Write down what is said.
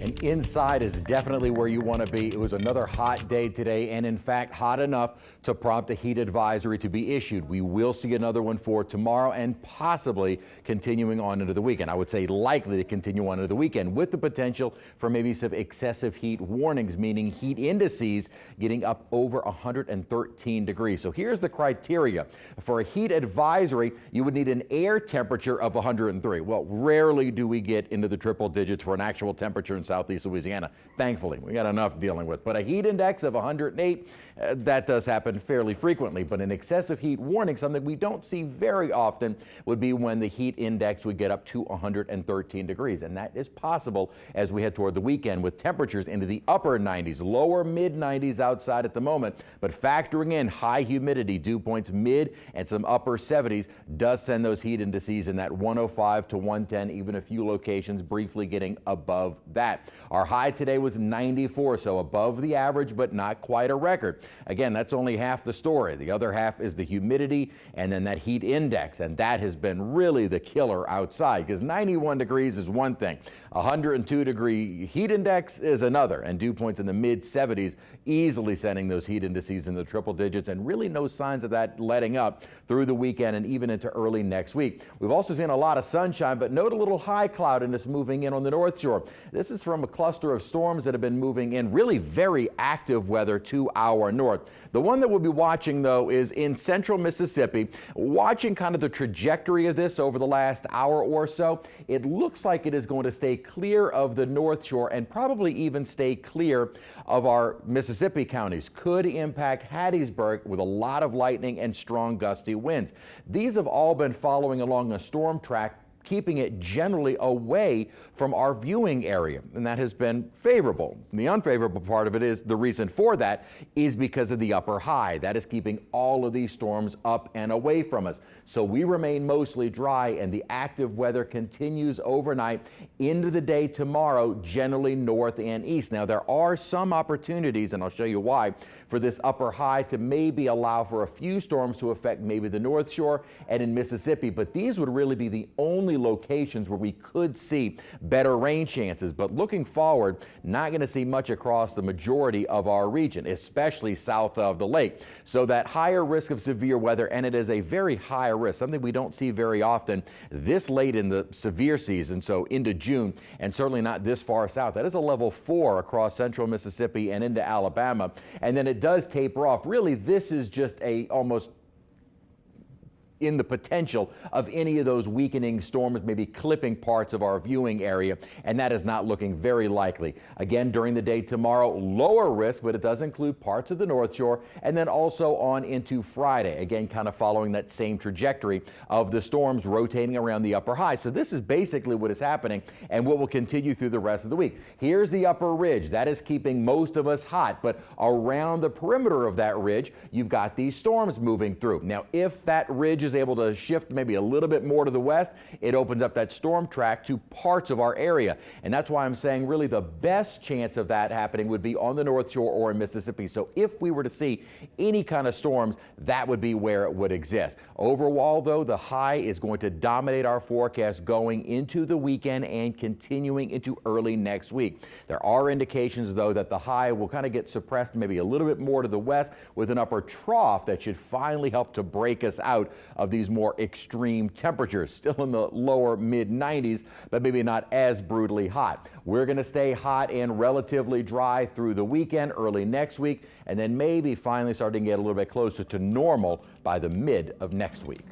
And inside is definitely where you want to be. It was another hot day today, and in fact, hot enough to prompt a heat advisory to be issued. We will see another one for tomorrow and possibly continuing on into the weekend. I would say likely to continue on into the weekend with the potential for maybe some excessive heat warnings, meaning heat indices getting up over 113 degrees. So here's the criteria. For a heat advisory, you would need an air temperature of 103. Well, rarely do we get into the triple digits for an actual temperature in southeast Louisiana. Thankfully, we got enough dealing with. But a heat index of 108, that does happen fairly frequently. But an excessive heat warning, something we don't see very often, would be when the heat index would get up to 113 degrees. And that is possible as we head toward the weekend with temperatures into the upper 90s, lower mid 90s outside at the moment. But factoring in high humidity, dew points mid and some upper 70s does send those heat indices in that 105 to 110, even a few locations briefly getting above that. Our high today was 94, so above the average, but not quite a record. Again, that's only half the story. The other half is the humidity and then that heat index, and that has been really the killer outside, because 91 degrees is one thing. 102-degree heat index is another, and dew points in the mid 70s easily sending those heat indices in the triple digits, and really no signs of that letting up through the weekend and even into early next week. We've also seen a lot of sunshine, but note a little high cloudiness moving in on the North Shore. This is from a cluster of storms that have been moving in, really very active weather to our north. The one that we'll be watching, though, is in central Mississippi. Watching kind of the trajectory of this over the last hour or so, it looks like it is going to stay clear of the North Shore and probably even stay clear of our Mississippi counties. Could impact Hattiesburg with a lot of lightning and strong gusty winds. These have all been following along a storm track, keeping it generally away from our viewing area, and that has been favorable. And the unfavorable part of it is the reason for that is because of the upper high. That is keeping all of these storms up and away from us. So we remain mostly dry, and the active weather continues overnight into the day tomorrow, generally north and east. Now, there are some opportunities, and I'll show you why, for this upper high to maybe allow for a few storms to affect maybe the North Shore and in Mississippi, but these would really be the only locations where we could see better rain chances. But looking forward, not going to see much across the majority of our region, especially south of the lake. So that higher risk of severe weather, and it is a very high risk, something we don't see very often this late in the severe season, so into June, and certainly not this far south. That is a level 4 across central Mississippi and into Alabama, and then it does taper off. Really, this is just a almost in the potential of any of those weakening storms maybe clipping parts of our viewing area, and that is not looking very likely. Again, during the day tomorrow, lower risk, but it does include parts of the North Shore, and then also on into Friday, again kind of following that same trajectory of the storms rotating around the upper high. So this is basically what is happening and what will continue through the rest of the week. Here's the upper ridge. That is keeping most of us hot, but around the perimeter of that ridge, you've got these storms moving through. Now, if that ridge is able to shift maybe a little bit more to the west, it opens up that storm track to parts of our area. And that's why I'm saying really the best chance of that happening would be on the North Shore or in Mississippi. So if we were to see any kind of storms, that would be where it would exist. Overall, though, the high is going to dominate our forecast going into the weekend and continuing into early next week. There are indications, though, that the high will kind of get suppressed maybe a little bit more to the west with an upper trough that should finally help to break us out of these more extreme temperatures, still in the lower mid 90s, but maybe not as brutally hot. We're going to stay hot and relatively dry through the weekend, early next week, and then maybe finally starting to get a little bit closer to normal by the mid of next week.